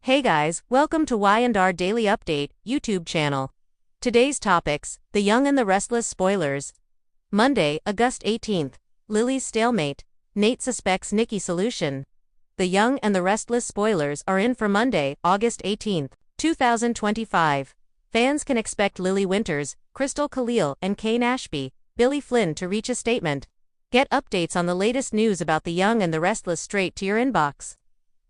Hey guys, welcome to Y&R Daily Update YouTube channel. Today's topics: The Young and the Restless spoilers. Monday, August 18th. Lily's stalemate. Nate suspects Nikki solution. The Young and the Restless spoilers are in for Monday, August 18th, 2025. Fans can expect Lily Winters, Crystal Khalil, and Kane Ashby, Billy Flynn to reach a statement. Get updates on the latest news about The Young and the Restless straight to your inbox.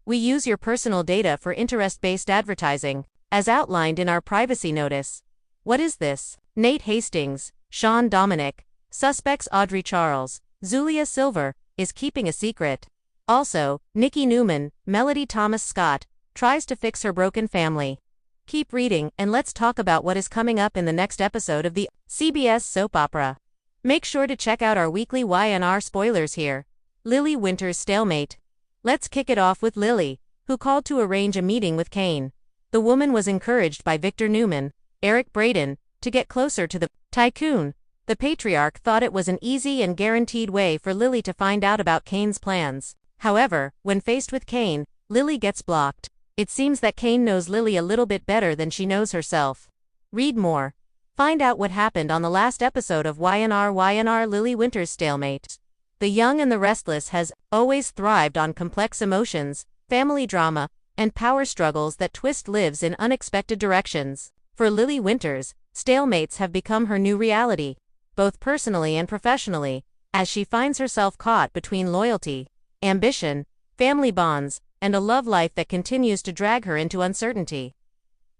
We use your personal data for interest-based advertising, as outlined in our privacy notice. What is this? Nate Hastings, Sean Dominic, suspects Audrey Charles, Zulia Silver, is keeping a secret. Also, Nikki Newman, Melody Thomas Scott, tries to fix her broken family. Keep reading and let's talk about what is coming up in the next episode of the CBS soap opera. Make sure to check out our weekly Y&R spoilers here. Lily Winters stalemate. Let's kick it off with Lily, who called to arrange a meeting with Kane. The woman was encouraged by Victor Newman, Eric Braeden, to get closer to the tycoon. The patriarch thought it was an easy and guaranteed way for Lily to find out about Kane's plans. However, when faced with Kane, Lily gets blocked. It seems that Kane knows Lily a little bit better than she knows herself. Read more. Find out what happened on the last episode of Y&R Lily Winters stalemate. The Young and the Restless has always thrived on complex emotions, family drama, and power struggles that twist lives in unexpected directions. For Lily Winters, stalemates have become her new reality, both personally and professionally, as she finds herself caught between loyalty, ambition, family bonds, and a love life that continues to drag her into uncertainty.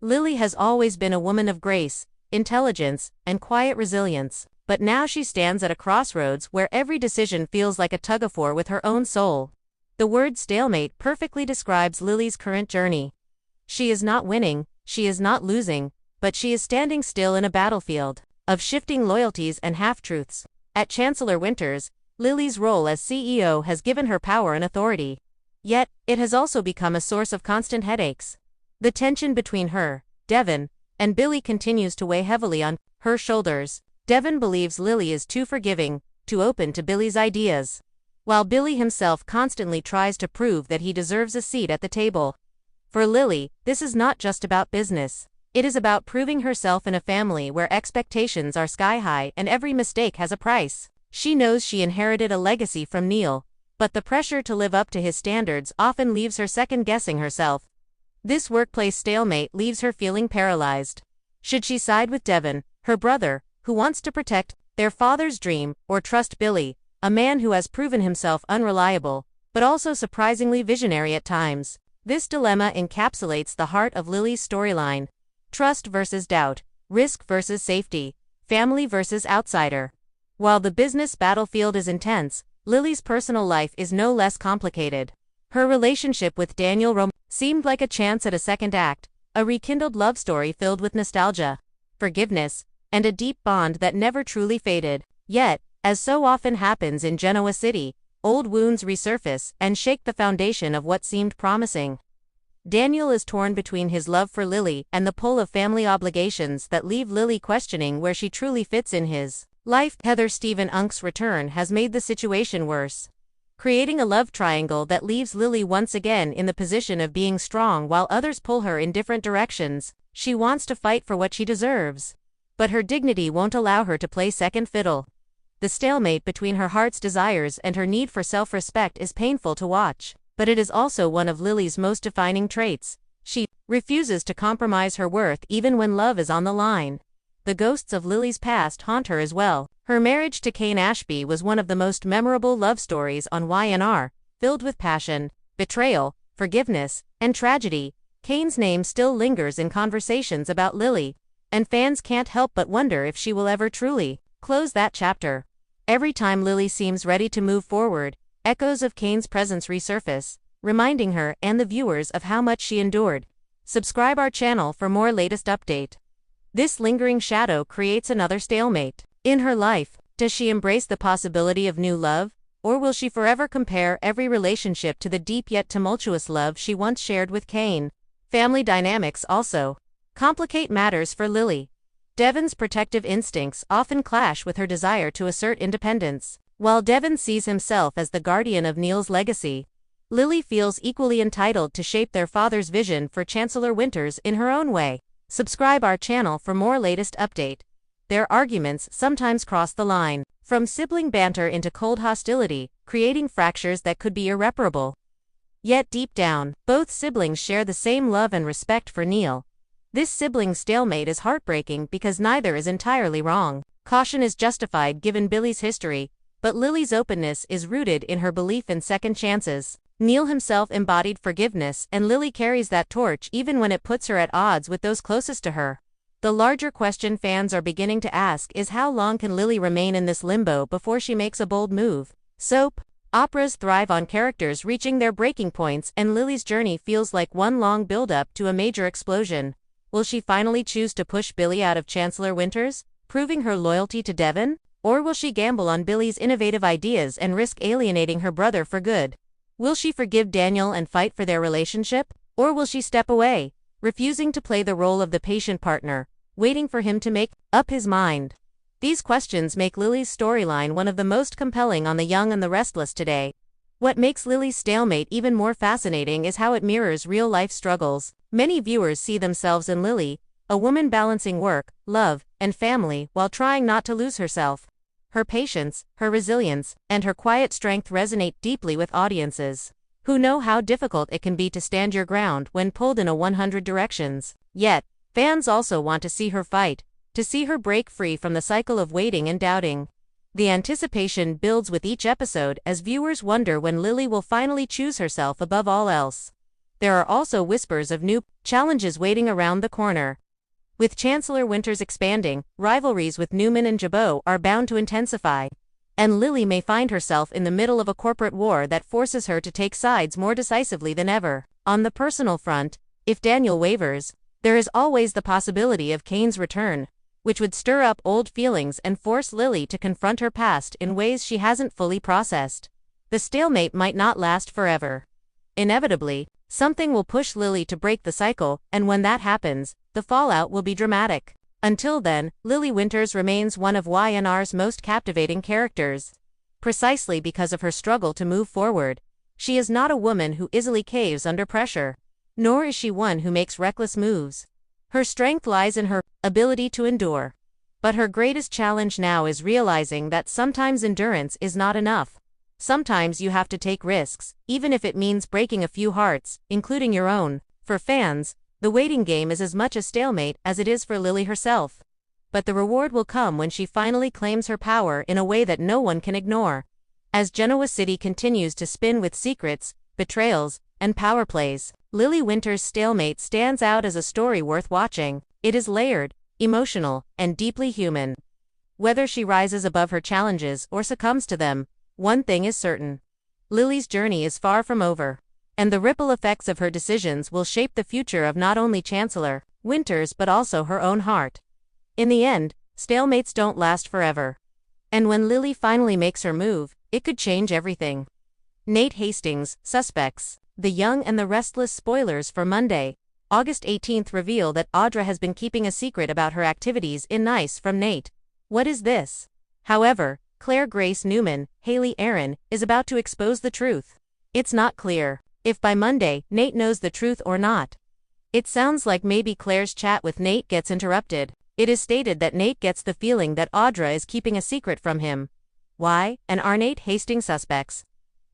Lily has always been a woman of grace, intelligence, and quiet resilience. But now she stands at a crossroads where every decision feels like a tug-of-war with her own soul. The word stalemate perfectly describes Lily's current journey. She is not winning, she is not losing, but she is standing still in a battlefield of shifting loyalties and half-truths. At Chancellor Winters, Lily's role as CEO has given her power and authority. Yet, it has also become a source of constant headaches. The tension between her, Devon, and Billy continues to weigh heavily on her shoulders. Devon believes Lily is too forgiving, too open to Billy's ideas, while Billy himself constantly tries to prove that he deserves a seat at the table. For Lily, this is not just about business. It is about proving herself in a family where expectations are sky-high and every mistake has a price. She knows she inherited a legacy from Neil, but the pressure to live up to his standards often leaves her second-guessing herself. This workplace stalemate leaves her feeling paralyzed. Should she side with Devon, her brother, who wants to protect their father's dream, or trust Billy, a man who has proven himself unreliable, but also surprisingly visionary at times? This dilemma encapsulates the heart of Lily's storyline. Trust versus doubt, risk versus safety, family versus outsider. While the business battlefield is intense, Lily's personal life is no less complicated. Her relationship with Daniel Rome seemed like a chance at a second act, a rekindled love story filled with nostalgia, forgiveness, and a deep bond that never truly faded. Yet, as so often happens in Genoa City, old wounds resurface and shake the foundation of what seemed promising. Daniel is torn between his love for Lily and the pull of family obligations that leave Lily questioning where she truly fits in his life. Heather Stephen Unk's return has made the situation worse, creating a love triangle that leaves Lily once again in the position of being strong while others pull her in different directions. She wants to fight for what she deserves, but her dignity won't allow her to play second fiddle. The stalemate between her heart's desires and her need for self-respect is painful to watch, but it is also one of Lily's most defining traits. She refuses to compromise her worth even when love is on the line. The ghosts of Lily's past haunt her as well. Her marriage to Kane Ashby was one of the most memorable love stories on Y&R, filled with passion, betrayal, forgiveness, and tragedy. Kane's name still lingers in conversations about Lily, and fans can't help but wonder if she will ever truly close that chapter. Every time Lily seems ready to move forward, echoes of Kane's presence resurface, reminding her and the viewers of how much she endured. Subscribe our channel for more latest update. This lingering shadow creates another stalemate in her life. Does she embrace the possibility of new love, or will she forever compare every relationship to the deep yet tumultuous love she once shared with Kane? Family dynamics also complicate matters for Lily. Devon's protective instincts often clash with her desire to assert independence. While Devon sees himself as the guardian of Neil's legacy, Lily feels equally entitled to shape their father's vision for Chancellor Winters in her own way. Subscribe our channel for more latest update. Their arguments sometimes cross the line, from sibling banter into cold hostility, creating fractures that could be irreparable. Yet deep down, both siblings share the same love and respect for Neil. This sibling stalemate is heartbreaking because neither is entirely wrong. Caution is justified given Billy's history, but Lily's openness is rooted in her belief in second chances. Neil himself embodied forgiveness, and Lily carries that torch even when it puts her at odds with those closest to her. The larger question fans are beginning to ask is how long can Lily remain in this limbo before she makes a bold move? Soap operas thrive on characters reaching their breaking points, and Lily's journey feels like one long build-up to a major explosion. Will she finally choose to push Billy out of Chancellor Winters, proving her loyalty to Devon? Or will she gamble on Billy's innovative ideas and risk alienating her brother for good? Will she forgive Daniel and fight for their relationship? Or will she step away, refusing to play the role of the patient partner, waiting for him to make up his mind? These questions make Lily's storyline one of the most compelling on The Young and the Restless today. What makes Lily's stalemate even more fascinating is how it mirrors real-life struggles. Many viewers see themselves in Lily, a woman balancing work, love, and family while trying not to lose herself. Her patience, her resilience, and her quiet strength resonate deeply with audiences who know how difficult it can be to stand your ground when pulled in 100 directions. Yet, fans also want to see her fight, to see her break free from the cycle of waiting and doubting. The anticipation builds with each episode as viewers wonder when Lily will finally choose herself above all else. There are also whispers of new challenges waiting around the corner. With Chancellor Winters expanding, rivalries with Newman and Jabot are bound to intensify. And Lily may find herself in the middle of a corporate war that forces her to take sides more decisively than ever. On the personal front, if Daniel wavers, there is always the possibility of Kane's return, which would stir up old feelings and force Lily to confront her past in ways she hasn't fully processed. The stalemate might not last forever. Inevitably, something will push Lily to break the cycle, and when that happens, the fallout will be dramatic. Until then, Lily Winters remains one of Y&R's most captivating characters. Precisely because of her struggle to move forward, she is not a woman who easily caves under pressure. Nor is she one who makes reckless moves. Her strength lies in her ability to endure. But her greatest challenge now is realizing that sometimes endurance is not enough. Sometimes you have to take risks, even if it means breaking a few hearts, including your own. For fans, the waiting game is as much a stalemate as it is for Lily herself. But the reward will come when she finally claims her power in a way that no one can ignore. As Genoa City continues to spin with secrets, betrayals, and power plays, Lily Winters' stalemate stands out as a story worth watching. It is layered, emotional, and deeply human. Whether she rises above her challenges or succumbs to them, one thing is certain. Lily's journey is far from over, and the ripple effects of her decisions will shape the future of not only Chancellor Winters but also her own heart. In the end, stalemates don't last forever. And when Lily finally makes her move, it could change everything. Nate Hastings, suspects. The Young and the Restless spoilers for Monday, August 18th reveal that Audra has been keeping a secret about her activities in Nice from Nate. What is this? However, Claire Grace Newman, Haley Aaron, is about to expose the truth. It's not clear if by Monday Nate knows the truth or not. It sounds like maybe Claire's chat with Nate gets interrupted. It is stated that Nate gets the feeling that Audra is keeping a secret from him. Y&R Nate Hastings suspects.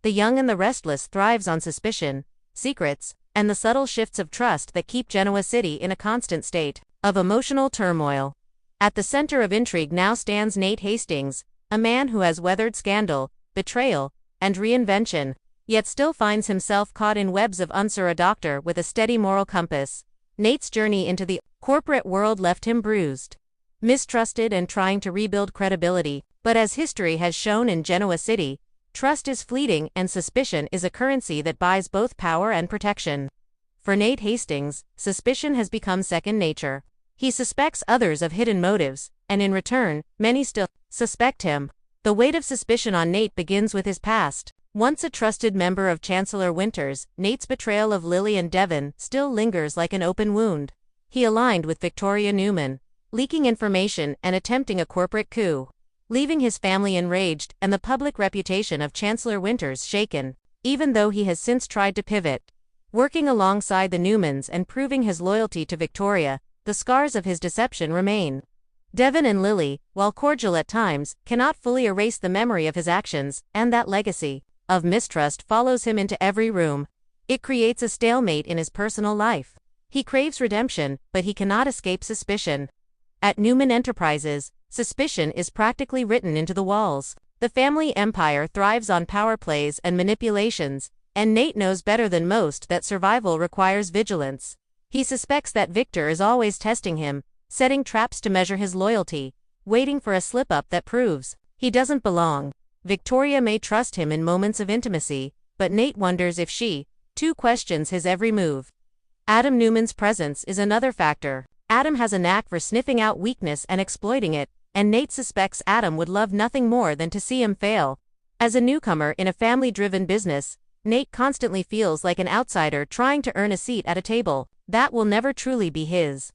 The Young and the Restless thrives on suspicion, secrets, and the subtle shifts of trust that keep Genoa City in a constant state of emotional turmoil. At the center of intrigue now stands Nate Hastings, a man who has weathered scandal, betrayal, and reinvention, yet still finds himself caught in webs of unsure. A doctor with a steady moral compass. Nate's journey into the corporate world left him bruised, mistrusted, and trying to rebuild credibility. But as history has shown in Genoa City, trust is fleeting and suspicion is a currency that buys both power and protection. For Nate Hastings, suspicion has become second nature. He suspects others of hidden motives, and in return, many still suspect him. The weight of suspicion on Nate begins with his past. Once a trusted member of Chancellor Winters, Nate's betrayal of Lily and Devon still lingers like an open wound. He aligned with Victoria Newman, leaking information and attempting a corporate coup, leaving his family enraged and the public reputation of Chancellor Winters shaken. even though he has since tried to pivot. Working alongside the Newmans and proving his loyalty to Victoria, the scars of his deception remain. Devon and Lily, while cordial at times, cannot fully erase the memory of his actions, and that legacy of mistrust follows him into every room. It creates a stalemate in his personal life. He craves redemption, but he cannot escape suspicion. At Newman Enterprises, suspicion is practically written into the walls. The family empire thrives on power plays and manipulations, and Nate knows better than most that survival requires vigilance. He suspects that Victor is always testing him, setting traps to measure his loyalty, waiting for a slip-up that proves he doesn't belong. Victoria may trust him in moments of intimacy, but Nate wonders if she, too, questions his every move. Adam Newman's presence is another factor. Adam has a knack for sniffing out weakness and exploiting it, and Nate suspects Adam would love nothing more than to see him fail. As a newcomer in a family-driven business, Nate constantly feels like an outsider trying to earn a seat at a table that will never truly be his.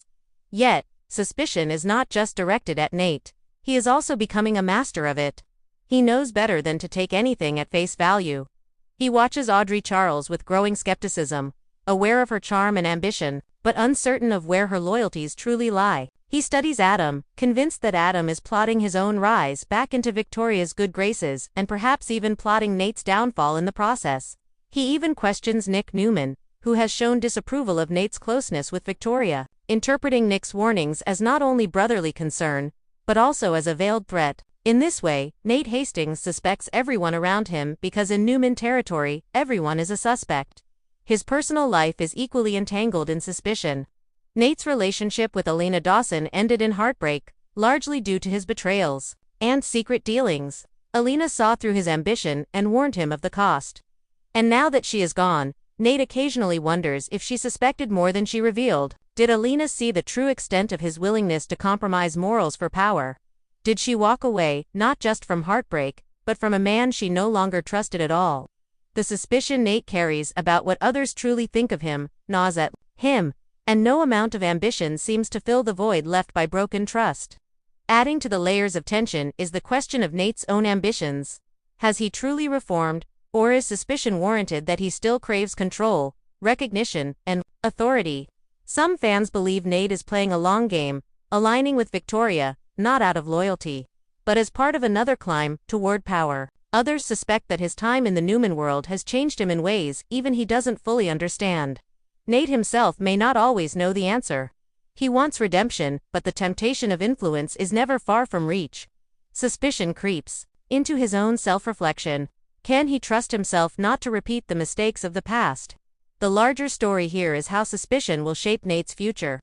Yet, suspicion is not just directed at Nate. He is also becoming a master of it. He knows better than to take anything at face value. He watches Audrey Charles with growing skepticism, aware of her charm and ambition, but uncertain of where her loyalties truly lie. He studies Adam, convinced that Adam is plotting his own rise back into Victoria's good graces and perhaps even plotting Nate's downfall in the process. He even questions Nick Newman, who has shown disapproval of Nate's closeness with Victoria, interpreting Nick's warnings as not only brotherly concern, but also as a veiled threat. In this way, Nate Hastings suspects everyone around him because in Newman territory, everyone is a suspect. His personal life is equally entangled in suspicion. Nate's relationship with Elena Dawson ended in heartbreak, largely due to his betrayals and secret dealings. Elena saw through his ambition and warned him of the cost. And now that she is gone, Nate occasionally wonders if she suspected more than she revealed. Did Elena see the true extent of his willingness to compromise morals for power? Did she walk away, not just from heartbreak, but from a man she no longer trusted at all? The suspicion Nate carries about what others truly think of him gnaws at him, and no amount of ambition seems to fill the void left by broken trust. Adding to the layers of tension is the question of Nate's own ambitions. Has he truly reformed, or is suspicion warranted that he still craves control, recognition, and authority? Some fans believe Nate is playing a long game, aligning with Victoria, not out of loyalty, but as part of another climb toward power. Others suspect that his time in the Newman world has changed him in ways even he doesn't fully understand. Nate himself may not always know the answer. He wants redemption, but the temptation of influence is never far from reach. Suspicion creeps into his own self-reflection. Can he trust himself not to repeat the mistakes of the past? The larger story here is how suspicion will shape Nate's future.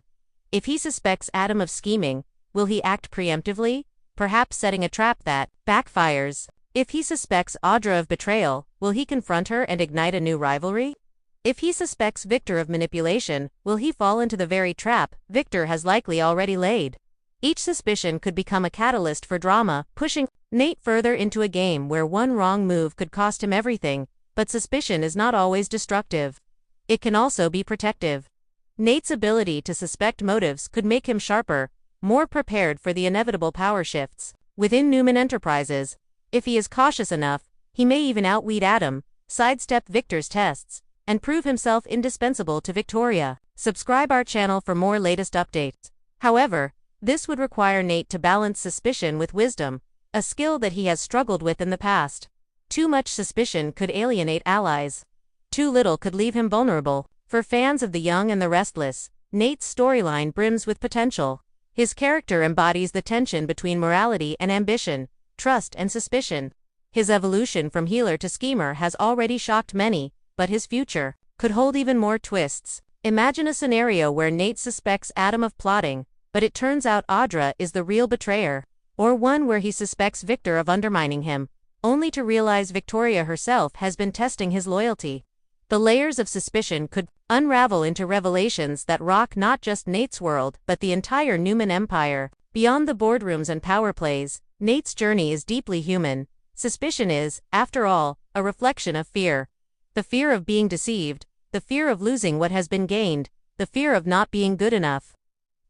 If he suspects Adam of scheming, will he act preemptively, perhaps setting a trap that backfires? If he suspects Audra of betrayal, will he confront her and ignite a new rivalry? If he suspects Victor of manipulation, will he fall into the very trap Victor has likely already laid? Each suspicion could become a catalyst for drama, pushing Nate further into a game where one wrong move could cost him everything. But suspicion is not always destructive. It can also be protective. Nate's ability to suspect motives could make him sharper, more prepared for the inevitable power shifts within Newman Enterprises. If he is cautious enough, he may even outweed Adam, sidestep Victor's tests, and prove himself indispensable to Victoria. Subscribe our channel for more latest updates. However, this would require Nate to balance suspicion with wisdom, a skill that he has struggled with in the past. Too much suspicion could alienate allies. Too little could leave him vulnerable. For fans of The Young and the Restless, Nate's storyline brims with potential. His character embodies the tension between morality and ambition, trust and suspicion. His evolution from healer to schemer has already shocked many, but his future could hold even more twists. Imagine a scenario where Nate suspects Adam of plotting, but it turns out Audra is the real betrayer. Or one where he suspects Victor of undermining him, only to realize Victoria herself has been testing his loyalty. The layers of suspicion could unravel into revelations that rock not just Nate's world, but the entire Newman empire. Beyond the boardrooms and power plays, Nate's journey is deeply human. Suspicion is, after all, a reflection of fear. The fear of being deceived, the fear of losing what has been gained, the fear of not being good enough.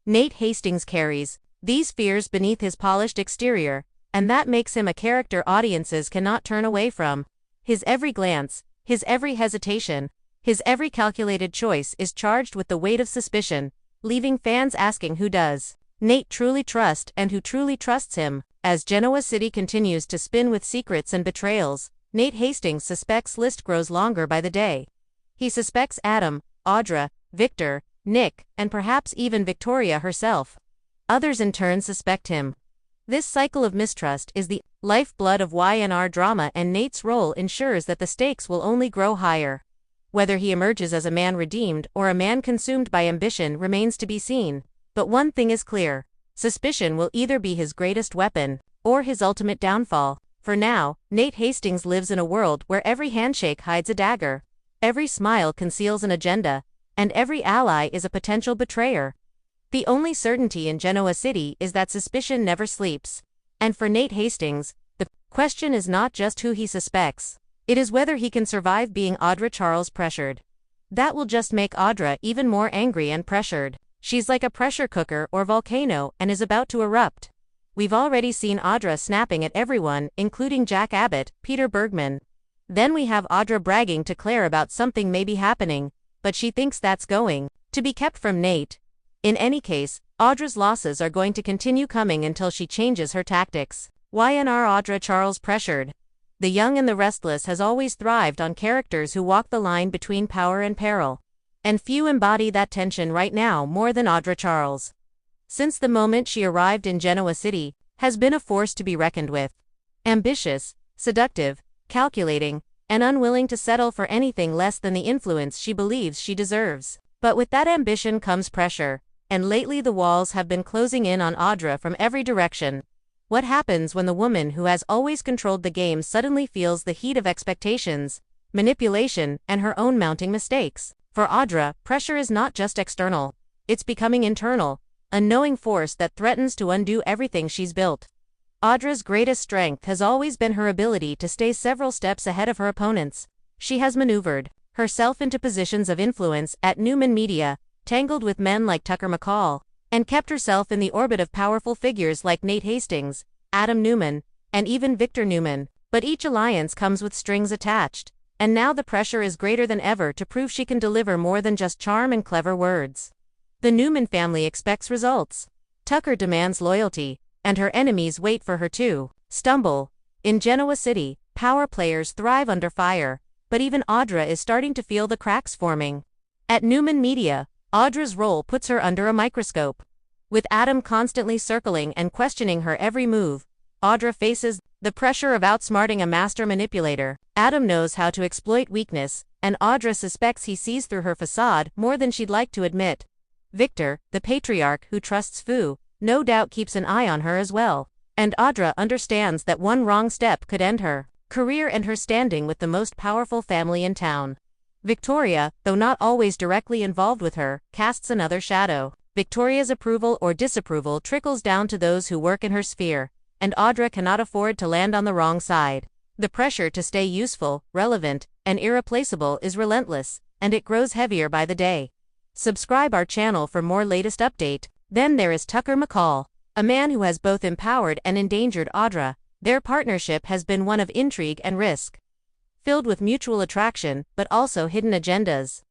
Nate Hastings carries these fears beneath his polished exterior, and that makes him a character audiences cannot turn away from. His every glance, His every hesitation, his every calculated choice is charged with the weight of suspicion, leaving fans asking who does Nate truly trust and who truly trusts him. As Genoa City continues to spin with secrets and betrayals, Nate Hastings' suspects list grows longer by the day. He suspects Adam, Audra, Victor, Nick, and perhaps even Victoria herself. Others in turn suspect him. This cycle of mistrust is the lifeblood of Y&R drama, and Nate's role ensures that the stakes will only grow higher. Whether he emerges as a man redeemed or a man consumed by ambition remains to be seen. But one thing is clear: suspicion will either be his greatest weapon or his ultimate downfall. For now, Nate Hastings lives in a world where every handshake hides a dagger, every smile conceals an agenda, and every ally is a potential betrayer. The only certainty in Genoa City is that suspicion never sleeps. And for Nate Hastings, the question is not just who he suspects. It is whether he can survive being Audra Charles pressured. That will just make Audra even more angry and pressured. She's like a pressure cooker or volcano and is about to erupt. We've already seen Audra snapping at everyone, including Jack Abbott, Peter Bergman. Then we have Audra bragging to Claire about something maybe happening, but she thinks that's going to be kept from Nate. In any case, Audra's losses are going to continue coming until she changes her tactics. Y&R Audra Charles pressured. The Young and the Restless has always thrived on characters who walk the line between power and peril. And few embody that tension right now more than Audra Charles. Since the moment she arrived in Genoa City, has been a force to be reckoned with. Ambitious, seductive, calculating, and unwilling to settle for anything less than the influence she believes she deserves. But with that ambition comes pressure, and lately the walls have been closing in on Audra from every direction. What happens when the woman who has always controlled the game suddenly feels the heat of expectations, manipulation, and her own mounting mistakes? For Audra, pressure is not just external. It's becoming internal, a knowing force that threatens to undo everything she's built. Audra's greatest strength has always been her ability to stay several steps ahead of her opponents. She has maneuvered herself into positions of influence at Newman Media, tangled with men like Tucker McCall, and kept herself in the orbit of powerful figures like Nate Hastings, Adam Newman, and even Victor Newman. But each alliance comes with strings attached, and now the pressure is greater than ever to prove she can deliver more than just charm and clever words. The Newman family expects results. Tucker demands loyalty, and her enemies wait for her to stumble. In Genoa City, power players thrive under fire, but even Audra is starting to feel the cracks forming. At Newman Media, Audra's role puts her under a microscope. With Adam constantly circling and questioning her every move, Audra faces the pressure of outsmarting a master manipulator. Adam knows how to exploit weakness, and Audra suspects he sees through her facade more than she'd like to admit. Victor, the patriarch who trusts Fu, no doubt keeps an eye on her as well. And Audra understands that one wrong step could end her career and her standing with the most powerful family in town. Victoria, though not always directly involved with her, casts another shadow. Victoria's approval or disapproval trickles down to those who work in her sphere, and Audra cannot afford to land on the wrong side. The pressure to stay useful, relevant, and irreplaceable is relentless, and it grows heavier by the day. Subscribe our channel for more latest update. Then there is Tucker McCall, a man who has both empowered and endangered Audra. Their partnership has been one of intrigue and risk, filled with mutual attraction, but also hidden agendas.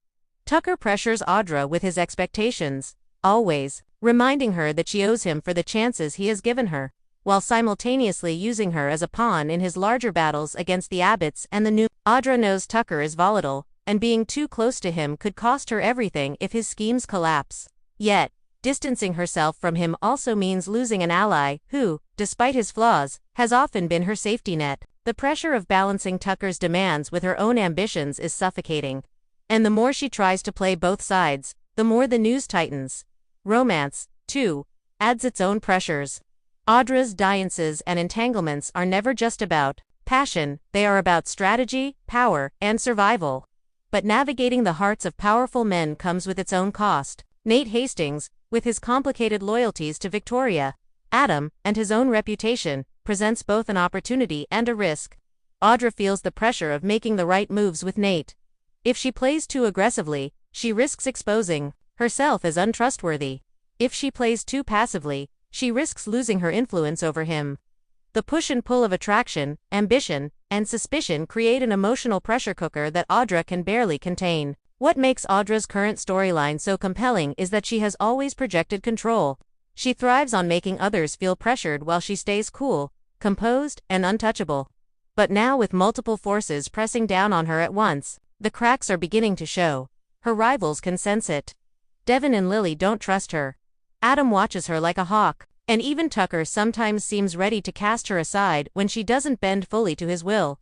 Tucker pressures Audra with his expectations, always reminding her that she owes him for the chances he has given her, while simultaneously using her as a pawn in his larger battles against the Abbotts and the new. Audra knows Tucker is volatile, and being too close to him could cost her everything if his schemes collapse. Yet, distancing herself from him also means losing an ally who, despite his flaws, has often been her safety net. The pressure of balancing Tucker's demands with her own ambitions is suffocating. And the more she tries to play both sides, the more the noose tightens. Romance, too, adds its own pressures. Audra's dalliances and entanglements are never just about passion, they are about strategy, power, and survival. But navigating the hearts of powerful men comes with its own cost. Nate Hastings, with his complicated loyalties to Victoria, Adam, and his own reputation, presents both an opportunity and a risk. Audra feels the pressure of making the right moves with Nate. If she plays too aggressively, she risks exposing herself as untrustworthy. If she plays too passively, she risks losing her influence over him. The push and pull of attraction, ambition, and suspicion create an emotional pressure cooker that Audra can barely contain. What makes Audra's current storyline so compelling is that she has always projected control. She thrives on making others feel pressured while she stays cool, composed, and untouchable. But now, with multiple forces pressing down on her at once, the cracks are beginning to show. Her rivals can sense it. Devin and Lily don't trust her. Adam watches her like a hawk, and even Tucker sometimes seems ready to cast her aside when she doesn't bend fully to his will.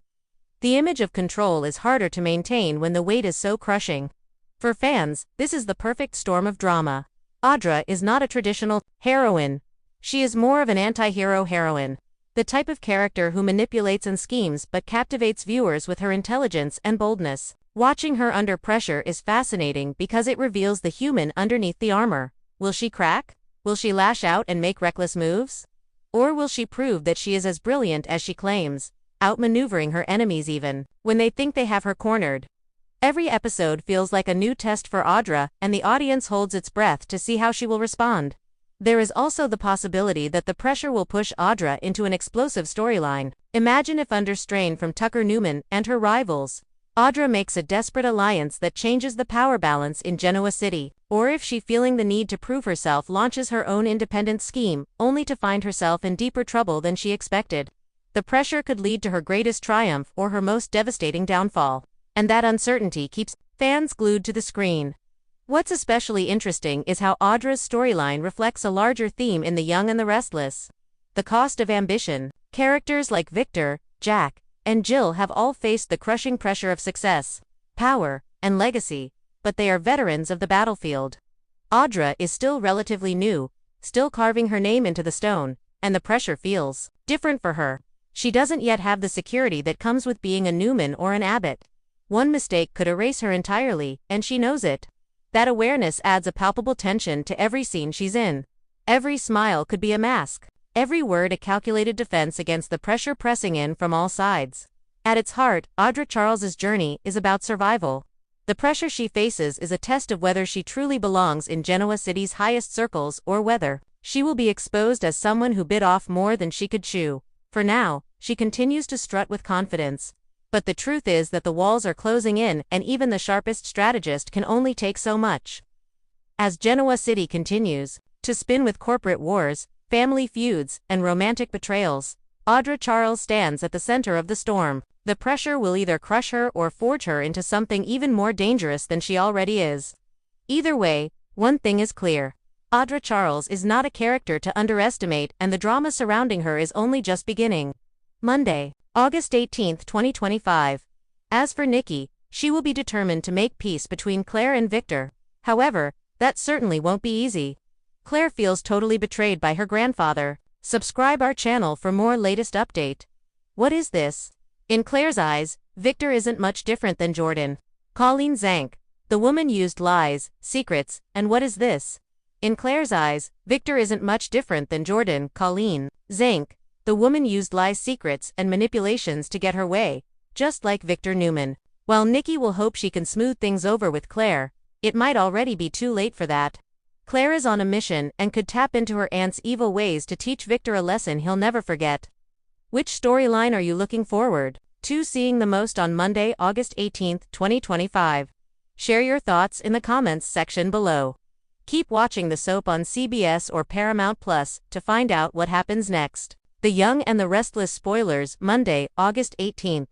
The image of control is harder to maintain when the weight is so crushing. For fans, this is the perfect storm of drama. Audra is not a traditional heroine. She is more of an anti-hero heroine. The type of character who manipulates and schemes but captivates viewers with her intelligence and boldness. Watching her under pressure is fascinating because it reveals the human underneath the armor. Will she crack? Will she lash out and make reckless moves? Or will she prove that she is as brilliant as she claims, outmaneuvering her enemies even when they think they have her cornered? Every episode feels like a new test for Audra, and the audience holds its breath to see how she will respond. There is also the possibility that the pressure will push Audra into an explosive storyline. Imagine if, under strain from Tucker Newman and her rivals, Audra makes a desperate alliance that changes the power balance in Genoa City, or if she, feeling the need to prove herself, launches her own independent scheme, only to find herself in deeper trouble than she expected. The pressure could lead to her greatest triumph or her most devastating downfall, and that uncertainty keeps fans glued to the screen. What's especially interesting is how Audra's storyline reflects a larger theme in The Young and the Restless: the cost of ambition. Characters like Victor, Jack, and Jill have all faced the crushing pressure of success, power, and legacy, but they are veterans of the battlefield. Audra is still relatively new, still carving her name into the stone, and the pressure feels different for her. She doesn't yet have the security that comes with being a Newman or an Abbott. One mistake could erase her entirely, and she knows it. That awareness adds a palpable tension to every scene she's in. Every smile could be a mask. Every word a calculated defense against the pressure pressing in from all sides. At its heart, Audra Charles's journey is about survival. The pressure she faces is a test of whether she truly belongs in Genoa City's highest circles or whether she will be exposed as someone who bit off more than she could chew. For now, she continues to strut with confidence. But the truth is that the walls are closing in, and even the sharpest strategist can only take so much. As Genoa City continues to spin with corporate wars, family feuds, and romantic betrayals, Audra Charles stands at the center of the storm. The pressure will either crush her or forge her into something even more dangerous than she already is. Either way, one thing is clear: Audra Charles is not a character to underestimate, and the drama surrounding her is only just beginning. Monday, August 18, 2025. As for Nikki, she will be determined to make peace between Claire and Victor. However, that certainly won't be easy. Claire feels totally betrayed by her grandfather. Subscribe our channel for more latest update. What is this? In Claire's eyes, Victor isn't much different than Jordan. Colleen Zank, the woman used lies, secrets, and what is this? In Claire's eyes, Victor isn't much different than Jordan. Colleen Zank, the woman used lies, secrets, and manipulations to get her way, just like Victor Newman. While Nikki will hope she can smooth things over with Claire, it might already be too late for that. Claire is on a mission and could tap into her aunt's evil ways to teach Victor a lesson he'll never forget. Which storyline are you looking forward to seeing the most on Monday, August 18, 2025? Share your thoughts in the comments section below. Keep watching the soap on CBS or Paramount Plus to find out what happens next. The Young and the Restless spoilers. Monday, August 18.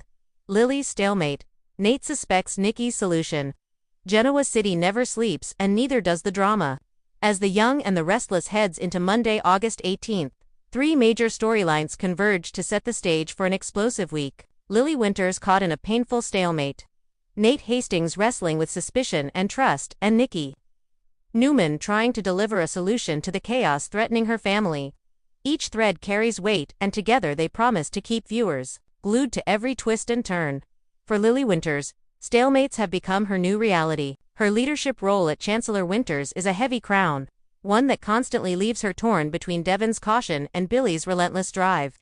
Lily's stalemate. Nate suspects Nikki's solution. Genoa City never sleeps, and neither does the drama. As The Young and the Restless heads into Monday, August 18, three major storylines converge to set the stage for an explosive week. Lily Winters caught in a painful stalemate. Nate Hastings wrestling with suspicion and trust, and Nikki Newman trying to deliver a solution to the chaos threatening her family. Each thread carries weight, and together they promise to keep viewers glued to every twist and turn. For Lily Winters, stalemates have become her new reality. Her leadership role at Chancellor Winters is a heavy crown, one that constantly leaves her torn between Devon's caution and Billy's relentless drive.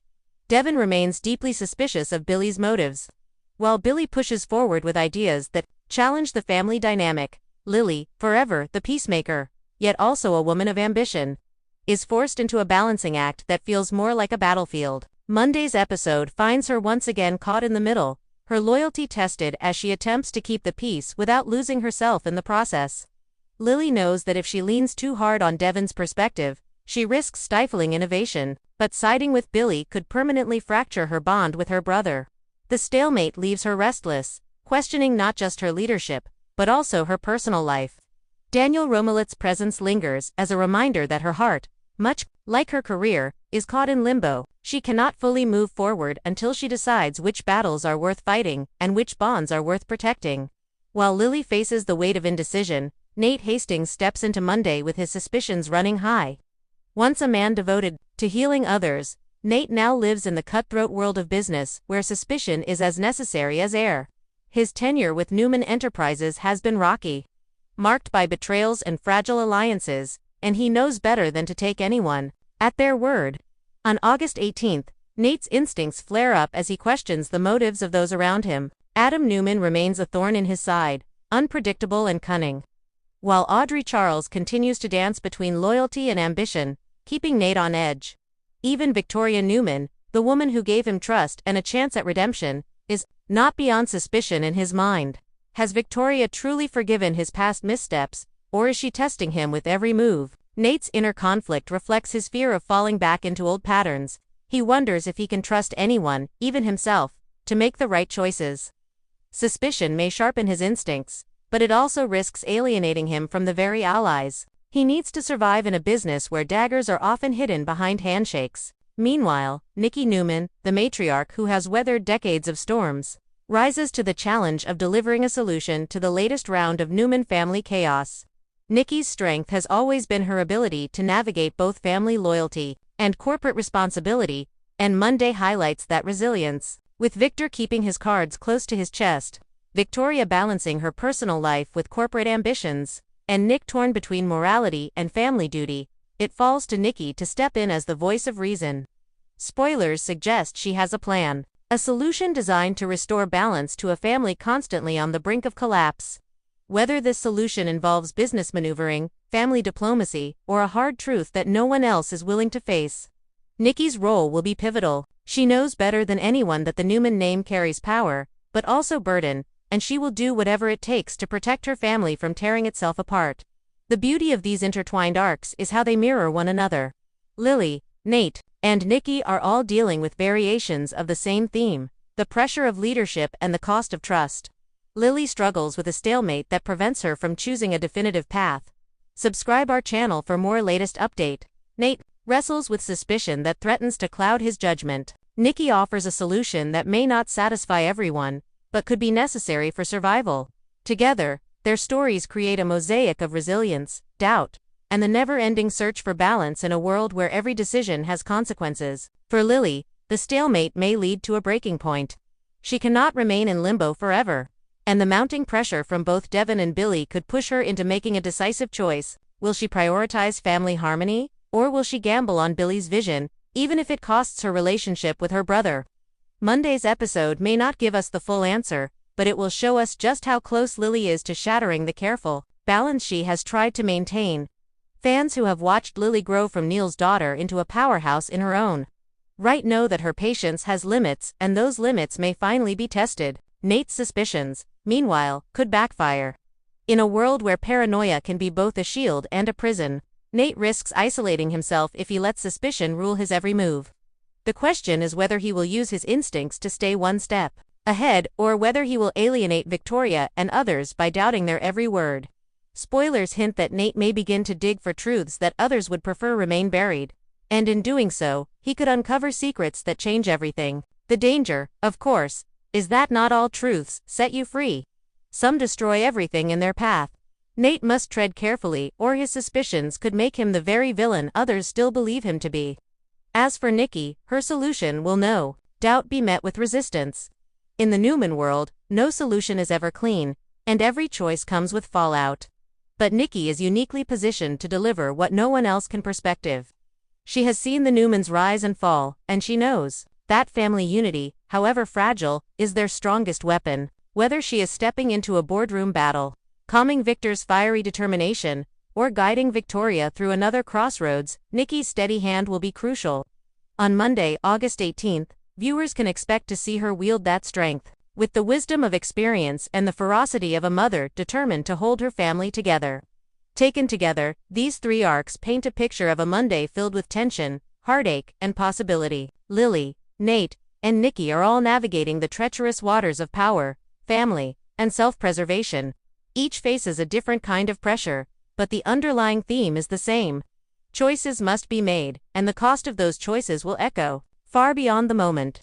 Devon remains deeply suspicious of Billy's motives, while Billy pushes forward with ideas that challenge the family dynamic. Lily, forever the peacemaker, yet also a woman of ambition, is forced into a balancing act that feels more like a battlefield. Monday's episode finds her once again caught in the middle, her loyalty tested as she attempts to keep the peace without losing herself in the process. Lily knows that if she leans too hard on Devon's perspective, she risks stifling innovation, but siding with Billy could permanently fracture her bond with her brother. The stalemate leaves her restless, questioning not just her leadership, but also her personal life. Daniel Romelit's presence lingers as a reminder that her heart, much like her career, is caught in limbo. She cannot fully move forward until she decides which battles are worth fighting and which bonds are worth protecting. While Lily faces the weight of indecision, Nate Hastings steps into Monday with his suspicions running high. Once a man devoted to healing others, Nate now lives in the cutthroat world of business where suspicion is as necessary as air. His tenure with Newman Enterprises has been rocky, marked by betrayals and fragile alliances, and he knows better than to take anyone at their word. On August 18th, Nate's instincts flare up as he questions the motives of those around him. Adam Newman remains a thorn in his side, unpredictable and cunning, while Audrey Charles continues to dance between loyalty and ambition, keeping Nate on edge. Even Victoria Newman, the woman who gave him trust and a chance at redemption, is not beyond suspicion in his mind. Has Victoria truly forgiven his past missteps, or is she testing him with every move? Nate's inner conflict reflects his fear of falling back into old patterns. He wonders if he can trust anyone, even himself, to make the right choices. Suspicion may sharpen his instincts, but it also risks alienating him from the very allies he needs to survive in a business where daggers are often hidden behind handshakes. Meanwhile, Nikki Newman, the matriarch who has weathered decades of storms, rises to the challenge of delivering a solution to the latest round of Newman family chaos. Nikki's strength has always been her ability to navigate both family loyalty and corporate responsibility, and Monday highlights that resilience. With Victor keeping his cards close to his chest, Victoria balancing her personal life with corporate ambitions, and Nick torn between morality and family duty, it falls to Nikki to step in as the voice of reason. Spoilers suggest she has a plan, a solution designed to restore balance to a family constantly on the brink of collapse. Whether this solution involves business maneuvering, family diplomacy, or a hard truth that no one else is willing to face, Nikki's role will be pivotal. She knows better than anyone that the Newman name carries power, but also burden, and she will do whatever it takes to protect her family from tearing itself apart. The beauty of these intertwined arcs is how they mirror one another. Lily, Nate, and Nikki are all dealing with variations of the same theme: the pressure of leadership and the cost of trust. Lily struggles with a stalemate that prevents her from choosing a definitive path. Subscribe our channel for more latest update. Nate wrestles with suspicion that threatens to cloud his judgment. Nikki offers a solution that may not satisfy everyone, but could be necessary for survival. Together, their stories create a mosaic of resilience, doubt, and the never-ending search for balance in a world where every decision has consequences. For Lily, the stalemate may lead to a breaking point. She cannot remain in limbo forever, and the mounting pressure from both Devon and Billy could push her into making a decisive choice. Will she prioritize family harmony, or will she gamble on Billy's vision, even if it costs her relationship with her brother? Monday's episode may not give us the full answer, but it will show us just how close Lily is to shattering the careful balance she has tried to maintain. Fans who have watched Lily grow from Neil's daughter into a powerhouse in her own right know that her patience has limits, and those limits may finally be tested. Nate's suspicions, meanwhile, could backfire. In a world where paranoia can be both a shield and a prison, Nate risks isolating himself if he lets suspicion rule his every move. The question is whether he will use his instincts to stay one step ahead, or whether he will alienate Victoria and others by doubting their every word. Spoilers hint that Nate may begin to dig for truths that others would prefer remain buried, and in doing so, he could uncover secrets that change everything. The danger, of course, is that not all truths set you free. Some destroy everything in their path. Nate must tread carefully, or his suspicions could make him the very villain others still believe him to be. As for Nikki, her solution will no doubt be met with resistance. In the Newman world, no solution is ever clean, and every choice comes with fallout. But Nikki is uniquely positioned to deliver what no one else can. Perspective. She has seen the Newmans rise and fall, and she knows that family unity, however fragile, is their strongest weapon. Whether she is stepping into a boardroom battle, calming Victor's fiery determination, or guiding Victoria through another crossroads, Nikki's steady hand will be crucial. On Monday, August 18th, viewers can expect to see her wield that strength, with the wisdom of experience and the ferocity of a mother determined to hold her family together. Taken together, these three arcs paint a picture of a Monday filled with tension, heartache, and possibility. Lily, Nate, and Nikki are all navigating the treacherous waters of power, family, and self-preservation. Each faces a different kind of pressure, but the underlying theme is the same. Choices must be made, and the cost of those choices will echo far beyond the moment.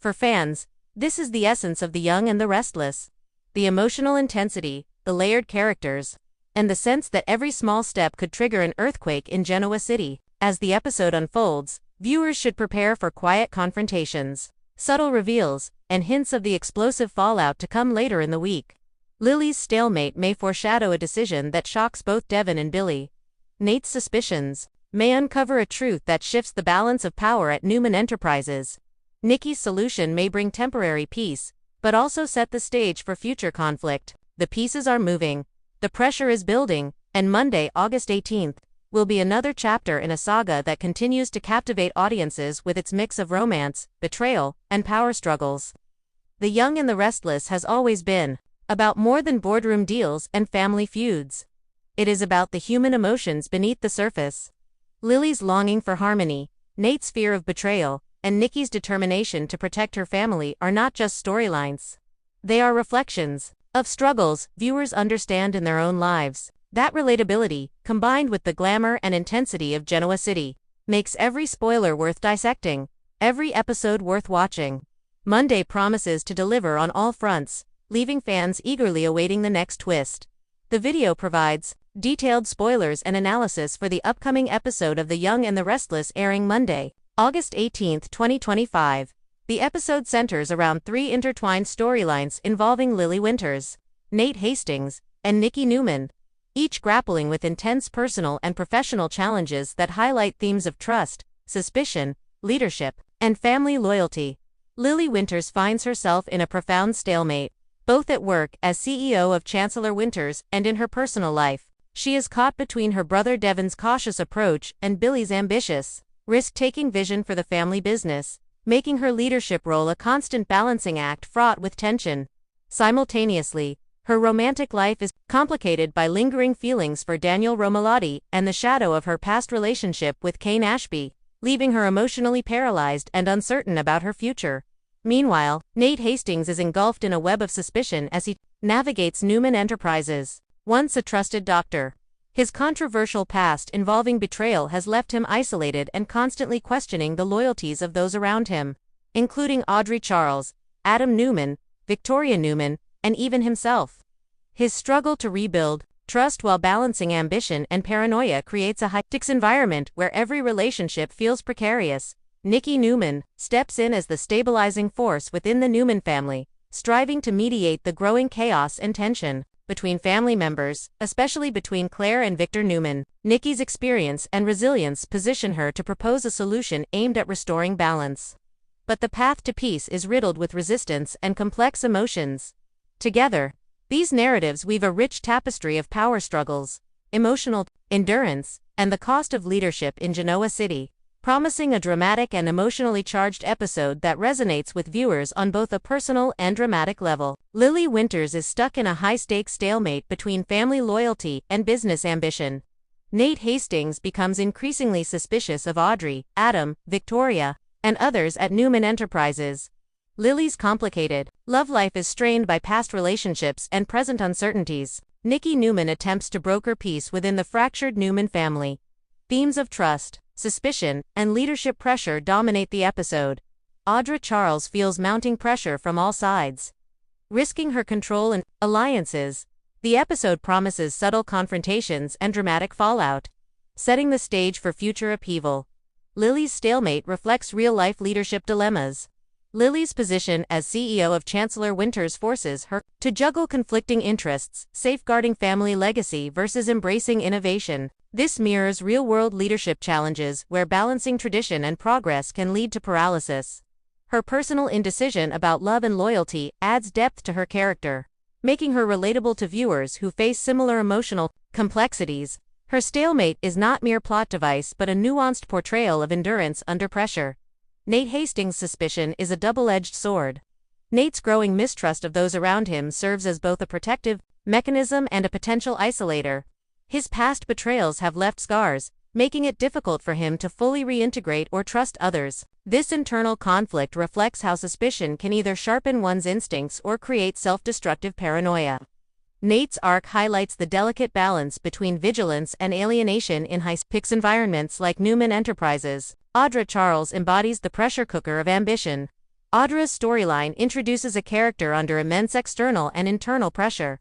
For fans, this is the essence of The Young and the Restless. The emotional intensity, the layered characters, and the sense that every small step could trigger an earthquake in Genoa City. As the episode unfolds, viewers should prepare for quiet confrontations, subtle reveals, and hints of the explosive fallout to come later in the week. Lily's stalemate may foreshadow a decision that shocks both Devon and Billy. Nate's suspicions may uncover a truth that shifts the balance of power at Newman Enterprises. Nikki's solution may bring temporary peace, but also set the stage for future conflict. The pieces are moving, the pressure is building, and Monday, August 18th, will be another chapter in a saga that continues to captivate audiences with its mix of romance, betrayal, and power struggles. The Young and the Restless has always been about more than boardroom deals and family feuds. It is about the human emotions beneath the surface. Lily's longing for harmony, Nate's fear of betrayal, and Nikki's determination to protect her family are not just storylines. They are reflections of struggles viewers understand in their own lives. That relatability, combined with the glamour and intensity of Genoa City, makes every spoiler worth dissecting, every episode worth watching. Monday promises to deliver on all fronts, leaving fans eagerly awaiting the next twist. The video provides detailed spoilers and analysis for the upcoming episode of The Young and the Restless airing Monday, August 18, 2025. The episode centers around three intertwined storylines involving Lily Winters, Nate Hastings, and Nikki Newman, each grappling with intense personal and professional challenges that highlight themes of trust, suspicion, leadership, and family loyalty. Lily Winters finds herself in a profound stalemate, both at work as CEO of Chancellor Winters and in her personal life. She is caught between her brother Devon's cautious approach and Billy's ambitious, risk-taking vision for the family business, making her leadership role a constant balancing act fraught with tension. Simultaneously, her romantic life is complicated by lingering feelings for Daniel Romalotti and the shadow of her past relationship with Kane Ashby, leaving her emotionally paralyzed and uncertain about her future. Meanwhile, Nate Hastings is engulfed in a web of suspicion as he navigates Newman Enterprises. Once a trusted doctor, his controversial past involving betrayal has left him isolated and constantly questioning the loyalties of those around him, including Audrey Charles, Adam Newman, Victoria Newman, and even himself. His struggle to rebuild trust while balancing ambition and paranoia creates a high-stakes environment where every relationship feels precarious. Nikki Newman steps in as the stabilizing force within the Newman family, striving to mediate the growing chaos and tension between family members, especially between Claire and Victor Newman. Nikki's experience and resilience position her to propose a solution aimed at restoring balance. But the path to peace is riddled with resistance and complex emotions. Together, these narratives weave a rich tapestry of power struggles, emotional endurance, and the cost of leadership in Genoa City, promising a dramatic and emotionally charged episode that resonates with viewers on both a personal and dramatic level. Lily Winters is stuck in a high-stakes stalemate between family loyalty and business ambition. Nate Hastings becomes increasingly suspicious of Audrey, Adam, Victoria, and others at Newman Enterprises. Lily's complicated love life is strained by past relationships and present uncertainties. Nikki Newman attempts to broker peace within the fractured Newman family. Themes of trust, suspicion, and leadership pressure dominate the episode. Audra Charles feels mounting pressure from all sides, risking her control and alliances. The episode promises subtle confrontations and dramatic fallout, setting the stage for future upheaval. Lily's stalemate reflects real-life leadership dilemmas. Lily's position as CEO of Chancellor Winters forces her to juggle conflicting interests, safeguarding family legacy versus embracing innovation. This mirrors real-world leadership challenges where balancing tradition and progress can lead to paralysis. Her personal indecision about love and loyalty adds depth to her character, making her relatable to viewers who face similar emotional complexities. Her stalemate is not mere plot device but a nuanced portrayal of endurance under pressure. Nate Hastings' suspicion is a double-edged sword. Nate's growing mistrust of those around him serves as both a protective mechanism and a potential isolator. His past betrayals have left scars, making it difficult for him to fully reintegrate or trust others. This internal conflict reflects how suspicion can either sharpen one's instincts or create self-destructive paranoia. Nate's arc highlights the delicate balance between vigilance and alienation in high-stakes environments like Newman Enterprises. Audra Charles embodies the pressure cooker of ambition. Audra's storyline introduces a character under immense external and internal pressure,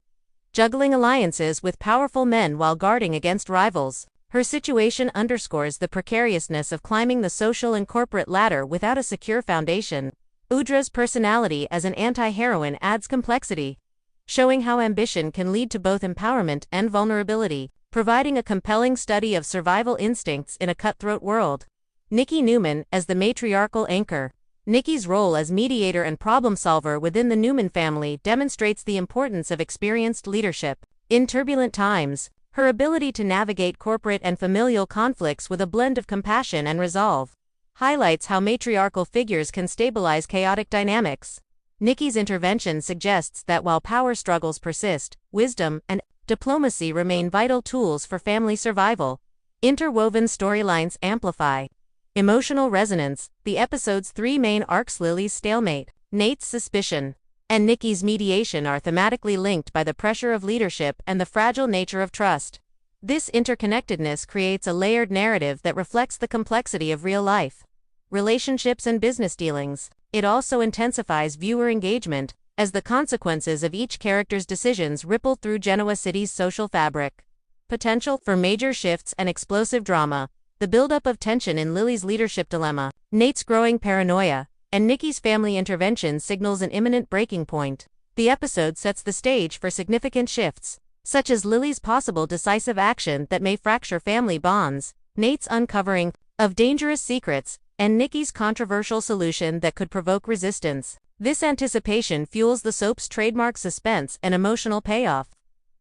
juggling alliances with powerful men while guarding against rivals. Her situation underscores the precariousness of climbing the social and corporate ladder without a secure foundation. Audra's personality as an anti-heroine adds complexity, showing how ambition can lead to both empowerment and vulnerability, providing a compelling study of survival instincts in a cutthroat world. Nikki Newman as the matriarchal anchor. Nikki's role as mediator and problem solver within the Newman family demonstrates the importance of experienced leadership. In turbulent times, her ability to navigate corporate and familial conflicts with a blend of compassion and resolve highlights how matriarchal figures can stabilize chaotic dynamics. Nikki's intervention suggests that while power struggles persist, wisdom and diplomacy remain vital tools for family survival. Interwoven storylines amplify emotional resonance. The episode's three main arcs, Lily's stalemate, Nate's suspicion, and Nikki's mediation, are thematically linked by the pressure of leadership and the fragile nature of trust. This interconnectedness creates a layered narrative that reflects the complexity of real life, relationships, and business dealings. It also intensifies viewer engagement, as the consequences of each character's decisions ripple through Genoa City's social fabric. Potential for major shifts and explosive drama. The buildup of tension in Lily's leadership dilemma, Nate's growing paranoia, and Nikki's family intervention signals an imminent breaking point. The episode sets the stage for significant shifts, such as Lily's possible decisive action that may fracture family bonds, Nate's uncovering of dangerous secrets, and Nikki's controversial solution that could provoke resistance. This anticipation fuels the soap's trademark suspense and emotional payoff.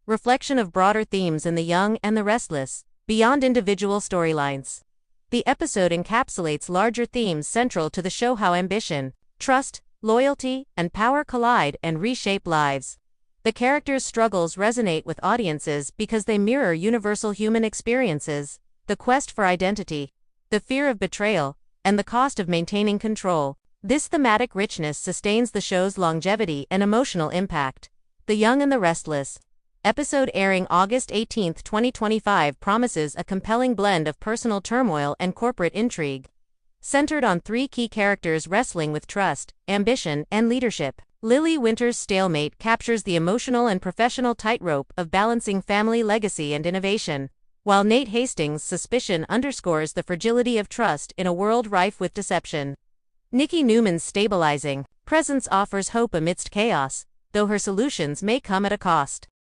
Reflection of broader themes in The Young and the Restless. Beyond individual storylines, the episode encapsulates larger themes central to the show: how ambition, trust, loyalty, and power collide and reshape lives. The characters' struggles resonate with audiences because they mirror universal human experiences: the quest for identity, the fear of betrayal, and the cost of maintaining control. This thematic richness sustains the show's longevity and emotional impact. The Young and the Restless episode, airing August 18, 2025, promises a compelling blend of personal turmoil and corporate intrigue, centered on three key characters wrestling with trust, ambition, and leadership. Lily Winter's stalemate captures the emotional and professional tightrope of balancing family legacy and innovation, while Nate Hastings' suspicion underscores the fragility of trust in a world rife with deception. Nikki Newman's stabilizing presence offers hope amidst chaos, though her solutions may come at a cost.